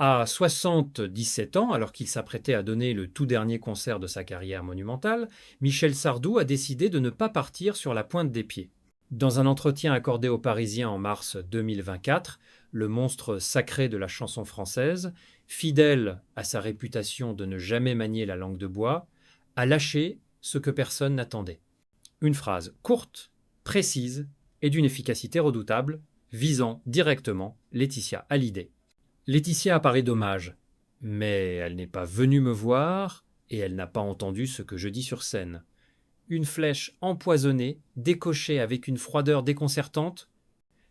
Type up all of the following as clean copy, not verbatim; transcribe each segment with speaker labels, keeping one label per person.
Speaker 1: À 77 ans, alors qu'il s'apprêtait à donner le tout dernier concert de sa carrière monumentale, Michel Sardou a décidé de ne pas partir sur la pointe des pieds. Dans un entretien accordé aux Parisiens en mars 2024, le monstre sacré de la chanson française, fidèle à sa réputation de ne jamais manier la langue de bois, a lâché ce que personne n'attendait. Une phrase courte, précise et d'une efficacité redoutable, visant directement Laetitia Hallyday. Laetitia apparaît dommage, mais elle n'est pas venue me voir et elle n'a pas entendu ce que je dis sur scène. Une flèche empoisonnée, décochée avec une froideur déconcertante.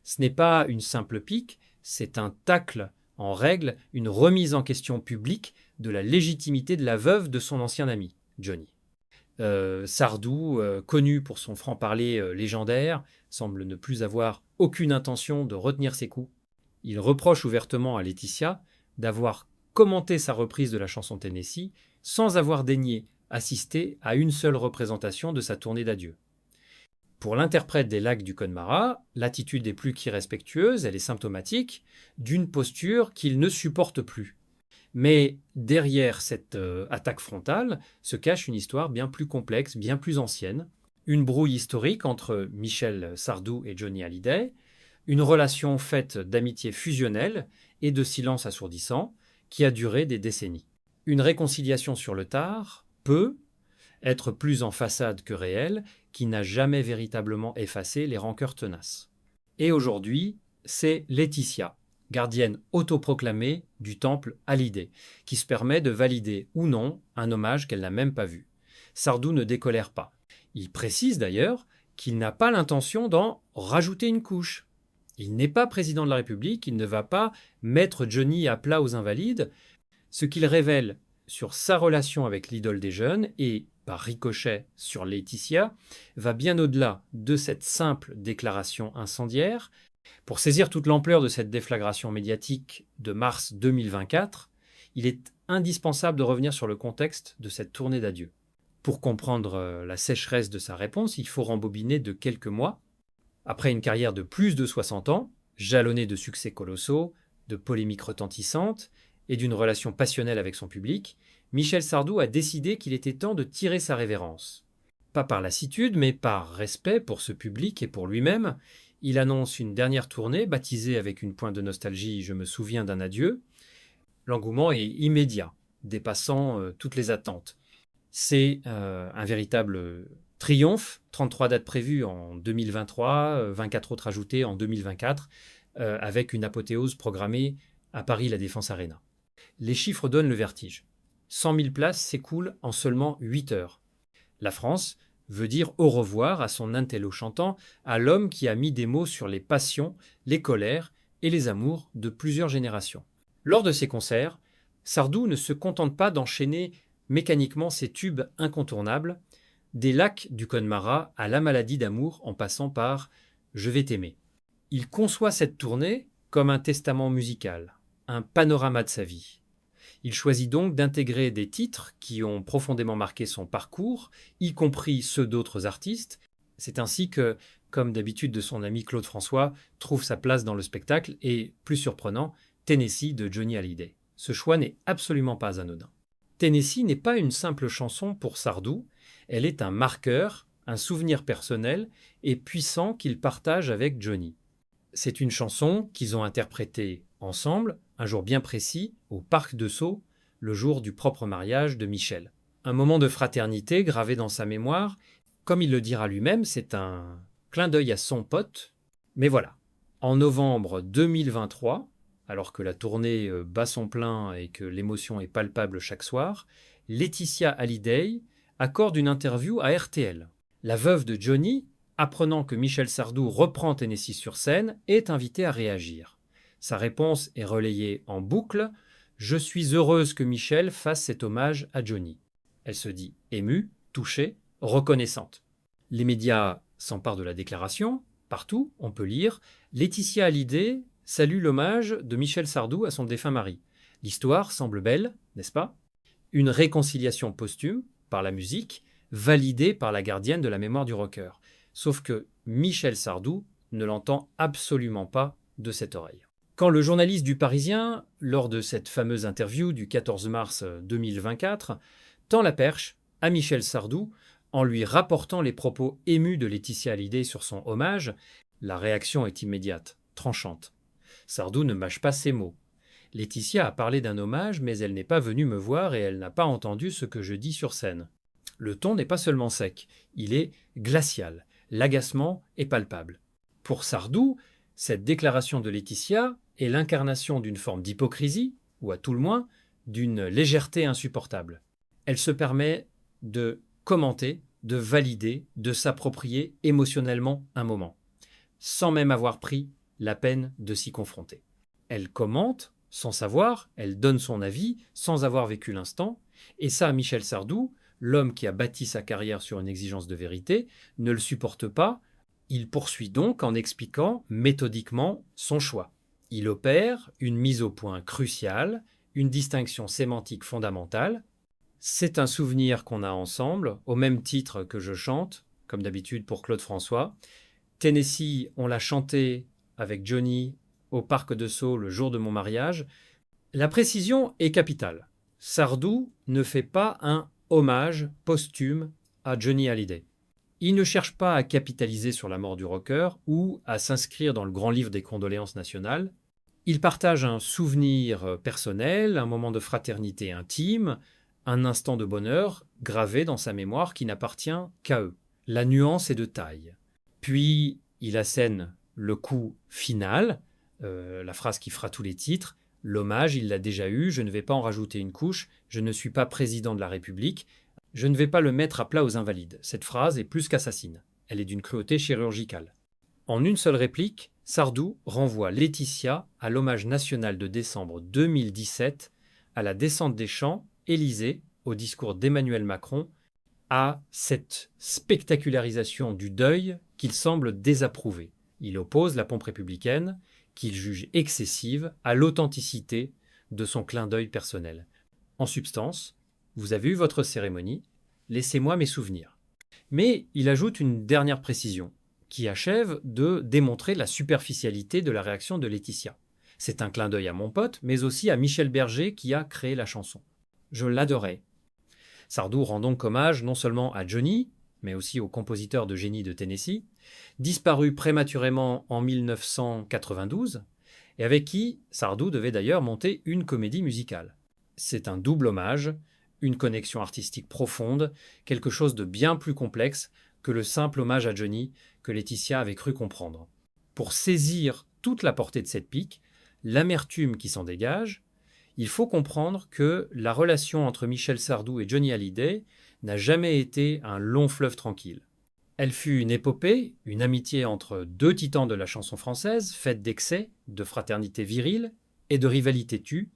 Speaker 1: Ce n'est pas une simple pique, c'est un tacle en règle, une remise en question publique de la légitimité de la veuve de son ancien ami, Johnny. Sardou, connu pour son franc-parler légendaire, semble ne plus avoir aucune intention de retenir ses coups. Il reproche ouvertement à Laetitia d'avoir commenté sa reprise de la chanson Tennessee sans avoir daigné assister à une seule représentation de sa tournée d'adieu. Pour l'interprète des Lacs du Connemara, l'attitude est plus qu'irrespectueuse, elle est symptomatique d'une posture qu'il ne supporte plus. Mais derrière cette attaque frontale se cache une histoire bien plus complexe, bien plus ancienne, une brouille historique entre Michel Sardou et Johnny Hallyday, une relation faite d'amitié fusionnelle et de silence assourdissant qui a duré des décennies. Une réconciliation sur le tard peut être plus en façade que réelle, qui n'a jamais véritablement effacé les rancœurs tenaces. Et aujourd'hui, c'est Laetitia, gardienne autoproclamée du temple Hallyday, qui se permet de valider ou non un hommage qu'elle n'a même pas vu. Sardou ne décolère pas. Il précise d'ailleurs qu'il n'a pas l'intention d'en rajouter une couche. Il n'est pas président de la République, il ne va pas mettre Johnny à plat aux Invalides, ce qu'il révèle sur sa relation avec l'idole des jeunes et, par ricochet, sur Laetitia, va bien au-delà de cette simple déclaration incendiaire. Pour saisir toute l'ampleur de cette déflagration médiatique de mars 2024, il est indispensable de revenir sur le contexte de cette tournée d'adieu. Pour comprendre la sécheresse de sa réponse, il faut rembobiner de quelques mois. Après une carrière de plus de 60 ans, jalonnée de succès colossaux, de polémiques retentissantes et d'une relation passionnelle avec son public, Michel Sardou a décidé qu'il était temps de tirer sa révérence. Pas par lassitude, mais par respect pour ce public et pour lui-même, il annonce une dernière tournée baptisée avec une pointe de nostalgie « Je me souviens d'un adieu ». L'engouement est immédiat, dépassant toutes les attentes. C'est un véritable triomphe, 33 dates prévues en 2023, 24 autres ajoutées en 2024, avec une apothéose programmée à Paris La Défense Arena. Les chiffres donnent le vertige. 100 000 places s'écoulent en seulement 8 heures. La France veut dire au revoir à son intello chantant, à l'homme qui a mis des mots sur les passions, les colères et les amours de plusieurs générations. Lors de ces concerts, Sardou ne se contente pas d'enchaîner mécaniquement ses tubes incontournables, des Lacs du Connemara à La Maladie d'amour en passant par Je vais t'aimer. Il conçoit cette tournée comme un testament musical, un panorama de sa vie. Il choisit donc d'intégrer des titres qui ont profondément marqué son parcours, y compris ceux d'autres artistes. C'est ainsi que, comme d'habitude de son ami Claude François, trouve sa place dans le spectacle et, plus surprenant, Tennessee de Johnny Hallyday. Ce choix n'est absolument pas anodin. Tennessee n'est pas une simple chanson pour Sardou, elle est un marqueur, un souvenir personnel et puissant qu'il partage avec Johnny. C'est une chanson qu'ils ont interprétée ensemble, un jour bien précis, au Parc de Sceaux, le jour du propre mariage de Michel. Un moment de fraternité gravé dans sa mémoire. Comme il le dira lui-même, c'est un clin d'œil à son pote. Mais voilà, en novembre 2023, alors que la tournée bat son plein et que l'émotion est palpable chaque soir, Laetitia Hallyday accorde une interview à RTL. La veuve de Johnny, apprenant que Michel Sardou reprend Tennessee sur scène, est invitée à réagir. Sa réponse est relayée en boucle « Je suis heureuse que Michel fasse cet hommage à Johnny ». Elle se dit émue, touchée, reconnaissante. Les médias s'emparent de la déclaration. Partout, on peut lire « Laetitia Hallyday salue l'hommage de Michel Sardou à son défunt mari ». L'histoire semble belle, n'est-ce pas? Une réconciliation posthume, par la musique, validée par la gardienne de la mémoire du rocker. Sauf que Michel Sardou ne l'entend absolument pas de cette oreille. Quand le journaliste du Parisien, lors de cette fameuse interview du 14 mars 2024, tend la perche à Michel Sardou en lui rapportant les propos émus de Laetitia Hallyday sur son hommage, la réaction est immédiate, tranchante. Sardou ne mâche pas ses mots. Laetitia a parlé d'un hommage, mais elle n'est pas venue me voir et elle n'a pas entendu ce que je dis sur scène. Le ton n'est pas seulement sec, il est glacial. L'agacement est palpable. Pour Sardou, cette déclaration de Laetitia est l'incarnation d'une forme d'hypocrisie, ou à tout le moins, d'une légèreté insupportable. Elle se permet de commenter, de valider, de s'approprier émotionnellement un moment, sans même avoir pris la peine de s'y confronter. Elle commente sans savoir, elle donne son avis sans avoir vécu l'instant, et ça, Michel Sardou, l'homme qui a bâti sa carrière sur une exigence de vérité, ne le supporte pas. Il poursuit donc en expliquant méthodiquement son choix. Il opère une mise au point cruciale, une distinction sémantique fondamentale. C'est un souvenir qu'on a ensemble, au même titre que je chante, comme d'habitude pour Claude François. Tennessee, on l'a chanté avec Johnny au Parc de Sceaux le jour de mon mariage. La précision est capitale. Sardou ne fait pas un hommage posthume à Johnny Hallyday. Il ne cherche pas à capitaliser sur la mort du rocker ou à s'inscrire dans le grand livre des condoléances nationales. Il partage un souvenir personnel, un moment de fraternité intime, un instant de bonheur gravé dans sa mémoire qui n'appartient qu'à eux. La nuance est de taille. Puis il assène le coup final, la phrase qui fera tous les titres. L'hommage, il l'a déjà eu, je ne vais pas en rajouter une couche, je ne suis pas président de la République, je ne vais pas le mettre à plat aux invalides. Cette phrase est plus qu'assassine. Elle est d'une cruauté chirurgicale. En une seule réplique, Sardou renvoie Laetitia à l'hommage national de décembre 2017, à la descente des champs, Élysée, au discours d'Emmanuel Macron, à cette spectacularisation du deuil qu'il semble désapprouver. Il oppose la pompe républicaine, qu'il juge excessive, à l'authenticité de son clin d'œil personnel. En substance, vous avez eu votre cérémonie, laissez-moi mes souvenirs. Mais il ajoute une dernière précision, qui achève de démontrer la superficialité de la réaction de Laetitia. C'est un clin d'œil à mon pote, mais aussi à Michel Berger qui a créé la chanson. Je l'adorais. Sardou rend donc hommage non seulement à Johnny, mais aussi au compositeur de génie de Tennessee, disparu prématurément en 1992, et avec qui Sardou devait d'ailleurs monter une comédie musicale. C'est un double hommage, une connexion artistique profonde, quelque chose de bien plus complexe que le simple hommage à Johnny que Laetitia avait cru comprendre. Pour saisir toute la portée de cette pique, l'amertume qui s'en dégage, il faut comprendre que la relation entre Michel Sardou et Johnny Hallyday n'a jamais été un long fleuve tranquille. Elle fut une épopée, une amitié entre deux titans de la chanson française, faite d'excès, de fraternité virile et de rivalité tue.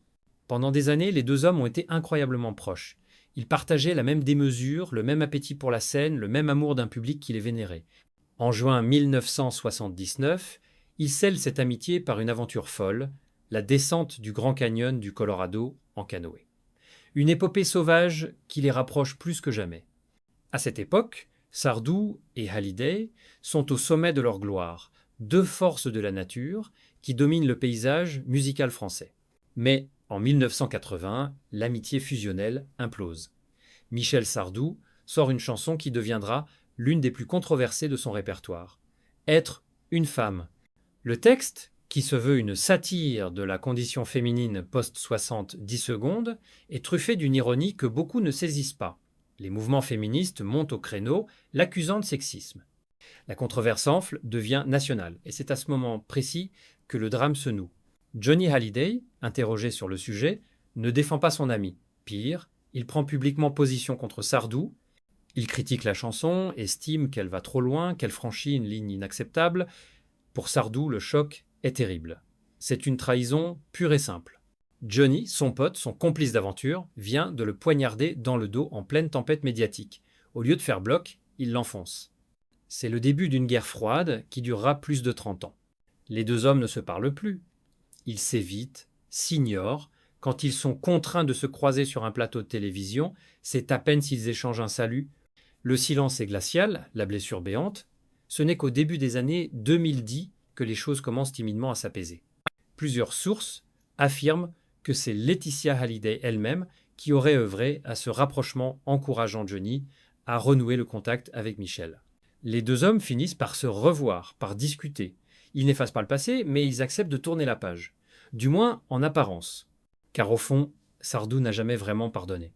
Speaker 1: Pendant des années, les deux hommes ont été incroyablement proches. Ils partageaient la même démesure, le même appétit pour la scène, le même amour d'un public qui les vénérait. En juin 1979, ils scellent cette amitié par une aventure folle, la descente du Grand Canyon du Colorado en canoë. Une épopée sauvage qui les rapproche plus que jamais. À cette époque, Sardou et Hallyday sont au sommet de leur gloire, deux forces de la nature qui dominent le paysage musical français. Mais en 1980, l'amitié fusionnelle implose. Michel Sardou sort une chanson qui deviendra l'une des plus controversées de son répertoire. Être une femme. Le texte, qui se veut une satire de la condition féminine post-60 10 secondes, est truffé d'une ironie que beaucoup ne saisissent pas. Les mouvements féministes montent au créneau, l'accusant de sexisme. La controverse enfle, devient nationale, et c'est à ce moment précis que le drame se noue. Johnny Hallyday, interrogé sur le sujet, ne défend pas son ami. Pire, il prend publiquement position contre Sardou. Il critique la chanson, estime qu'elle va trop loin, qu'elle franchit une ligne inacceptable. Pour Sardou, le choc est terrible. C'est une trahison pure et simple. Johnny, son pote, son complice d'aventure, vient de le poignarder dans le dos en pleine tempête médiatique. Au lieu de faire bloc, il l'enfonce. C'est le début d'une guerre froide qui durera plus de 30 ans. Les deux hommes ne se parlent plus. Ils s'évitent, s'ignorent. Quand ils sont contraints de se croiser sur un plateau de télévision, c'est à peine s'ils échangent un salut. Le silence est glacial, la blessure béante. Ce n'est qu'au début des années 2010 que les choses commencent timidement à s'apaiser. Plusieurs sources affirment que c'est Laetitia Hallyday elle-même qui aurait œuvré à ce rapprochement encourageant Johnny à renouer le contact avec Michel. Les deux hommes finissent par se revoir, par discuter. Ils n'effacent pas le passé, mais ils acceptent de tourner la page. Du moins en apparence. Car au fond, Sardou n'a jamais vraiment pardonné.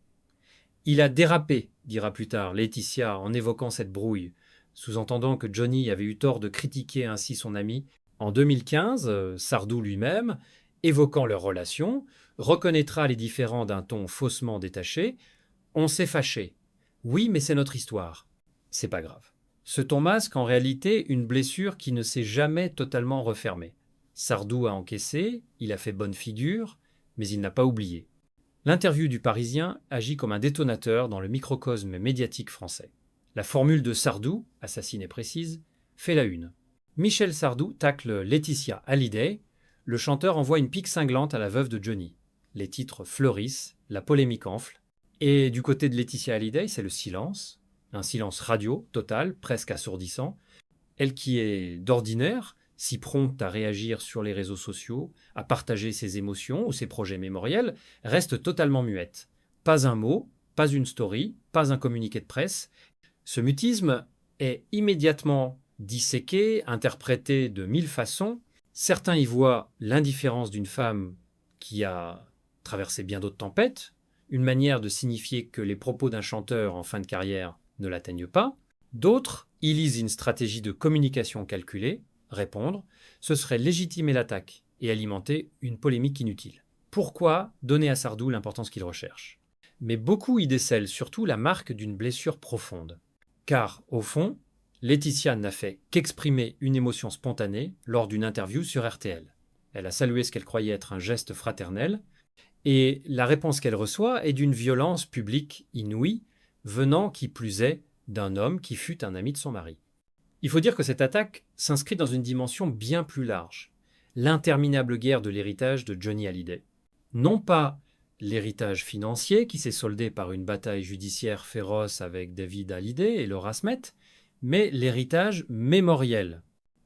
Speaker 1: Il a dérapé, dira plus tard Laetitia en évoquant cette brouille, sous-entendant que Johnny avait eu tort de critiquer ainsi son ami. En 2015, Sardou lui-même, évoquant leur relation, reconnaîtra les différends d'un ton faussement détaché. On s'est fâché. Oui, mais c'est notre histoire. C'est pas grave. Ce ton masque en réalité une blessure qui ne s'est jamais totalement refermée. Sardou a encaissé, il a fait bonne figure, mais il n'a pas oublié. L'interview du Parisien agit comme un détonateur dans le microcosme médiatique français. La formule de Sardou, assassine et précise, fait la une. Michel Sardou tacle Laetitia Hallyday. Le chanteur envoie une pique cinglante à la veuve de Johnny. Les titres fleurissent, la polémique enfle. Et du côté de Laetitia Hallyday, c'est le silence. Un silence radio, total, presque assourdissant. Elle qui est d'ordinaire, si prompte à réagir sur les réseaux sociaux, à partager ses émotions ou ses projets mémoriels, reste totalement muette. Pas un mot, pas une story, pas un communiqué de presse. Ce mutisme est immédiatement disséqué, interprété de 1000 façons. Certains y voient l'indifférence d'une femme qui a traversé bien d'autres tempêtes, une manière de signifier que les propos d'un chanteur en fin de carrière ne l'atteignent pas. D'autres y lisent une stratégie de communication calculée, répondre, ce serait légitimer l'attaque et alimenter une polémique inutile. Pourquoi donner à Sardou l'importance qu'il recherche? Mais beaucoup y décèlent surtout la marque d'une blessure profonde. Car, au fond, Laetitia n'a fait qu'exprimer une émotion spontanée lors d'une interview sur RTL. Elle a salué ce qu'elle croyait être un geste fraternel, et la réponse qu'elle reçoit est d'une violence publique inouïe, venant qui plus est d'un homme qui fut un ami de son mari. Il faut dire que cette attaque s'inscrit dans une dimension bien plus large, l'interminable guerre de l'héritage de Johnny Hallyday. Non pas l'héritage financier qui s'est soldé par une bataille judiciaire féroce avec David Hallyday et Laura Smet, mais l'héritage mémoriel.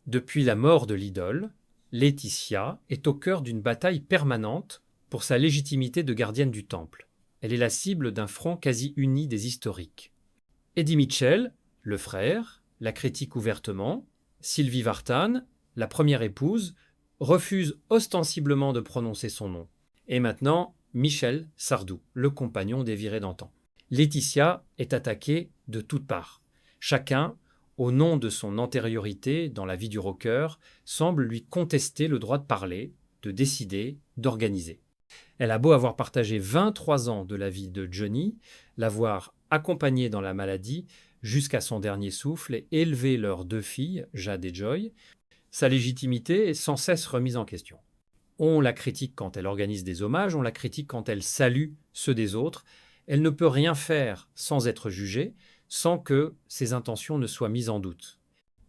Speaker 1: Depuis la mort de l'idole, Laetitia est au cœur d'une bataille permanente pour sa légitimité de gardienne du temple. Elle est la cible d'un front quasi uni des historiques. Eddie Mitchell, le frère, la critique ouvertement. Sylvie Vartan, la première épouse, refuse ostensiblement de prononcer son nom. Et maintenant, Michel Sardou, le compagnon des virés d'antan. Laetitia est attaquée de toutes parts. Chacun, au nom de son antériorité dans la vie du rocker, semble lui contester le droit de parler, de décider, d'organiser. Elle a beau avoir partagé 23 ans de la vie de Johnny, l'avoir accompagné dans la maladie jusqu'à son dernier souffle et élevé leurs 2 filles, Jade et Joy, sa légitimité est sans cesse remise en question. On la critique quand elle organise des hommages, on la critique quand elle salue ceux des autres. Elle ne peut rien faire sans être jugée, sans que ses intentions ne soient mises en doute.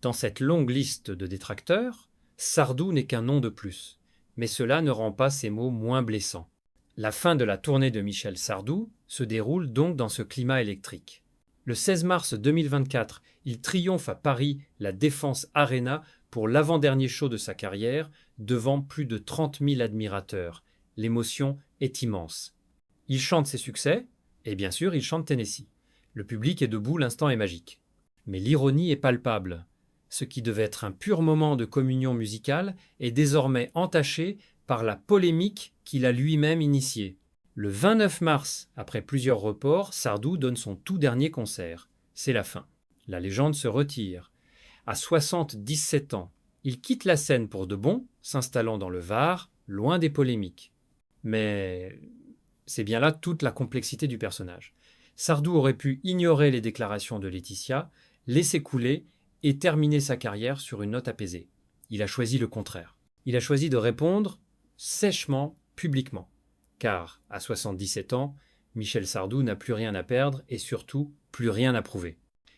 Speaker 1: Dans cette longue liste de détracteurs, Sardou n'est qu'un nom de plus. Mais cela ne rend pas ces mots moins blessants. La fin de la tournée de Michel Sardou se déroule donc dans ce climat électrique. Le 16 mars 2024, il triomphe à Paris la Défense Arena pour l'avant-dernier show de sa carrière, devant plus de 30 000 admirateurs. L'émotion est immense. Il chante ses succès, et bien sûr, il chante Tennessee. Le public est debout, l'instant est magique. Mais l'ironie est palpable. Ce qui devait être un pur moment de communion musicale est désormais entaché par la polémique qu'il a lui-même initiée. Le 29 mars, après plusieurs reports, Sardou donne son tout dernier concert. C'est la fin. La légende se retire. À 77 ans, il quitte la scène pour de bon, s'installant dans le Var, loin des polémiques. Mais c'est bien là toute la complexité du personnage. Sardou aurait pu ignorer les déclarations de Laetitia, laisser couler et terminer sa carrière sur une note apaisée. Il a choisi le contraire. Il a choisi de répondre sèchement, publiquement. Car, à 77 ans, Michel Sardou n'a plus rien à perdre et surtout plus rien à prouver.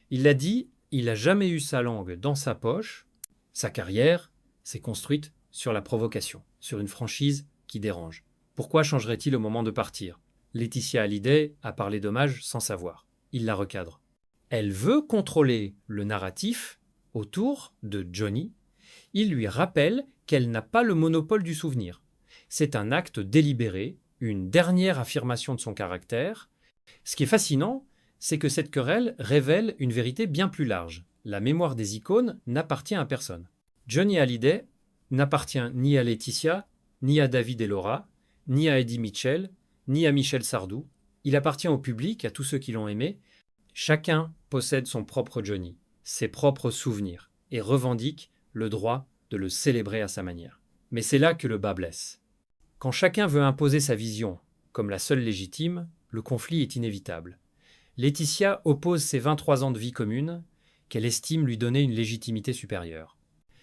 Speaker 1: Il l'a dit, il n'a jamais eu sa langue dans sa poche. Sa carrière s'est construite sur la provocation, sur une franchise qui dérange. Pourquoi changerait-il au moment de partir? Laetitia Hallyday a parlé d'hommage sans savoir. Il la recadre. Elle veut contrôler le narratif autour de Johnny. Il lui rappelle qu'elle n'a pas le monopole du souvenir. C'est un acte délibéré, une dernière affirmation de son caractère. Ce qui est fascinant, c'est que cette querelle révèle une vérité bien plus large. La mémoire des icônes n'appartient à personne. Johnny Hallyday n'appartient ni à Laetitia, ni à David et Laura, ni à Eddie Mitchell, ni à Michel Sardou. Il appartient au public, à tous ceux qui l'ont aimé. Chacun possède son propre Johnny, ses propres souvenirs, et revendique le droit de le célébrer à sa manière. Mais c'est là que le bât blesse. Quand chacun veut imposer sa vision comme la seule légitime, le conflit est inévitable. Laetitia oppose ses 23 ans de vie commune, qu'elle estime lui donner une légitimité supérieure.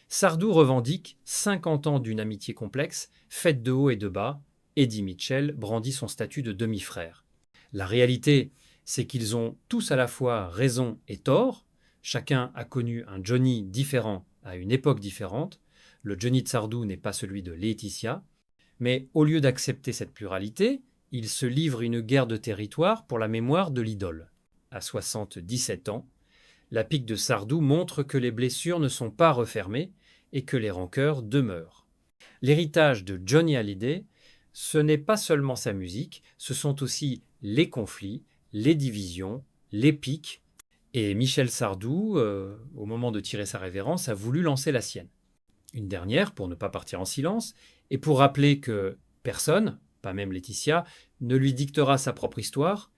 Speaker 1: Sardou revendique 50 ans d'une amitié complexe, faite de haut et de bas. Eddie Mitchell brandit son statut de demi-frère. La réalité, c'est qu'ils ont tous à la fois raison et tort. Chacun a connu un Johnny différent à une époque différente. Le Johnny de Sardou n'est pas celui de Laetitia. Mais au lieu d'accepter cette pluralité, il se livre une guerre de territoire pour la mémoire de l'idole. À 77 ans, la pique de Sardou montre que les blessures ne sont pas refermées et que les rancœurs demeurent. L'héritage de Johnny Hallyday, ce n'est pas seulement sa musique, ce sont aussi les conflits, les divisions, les piques. Et Michel Sardou, au moment de tirer sa révérence, a voulu lancer la sienne. Une dernière, pour ne pas partir en silence, et pour rappeler que personne, pas même Laetitia, ne lui dictera sa propre histoire,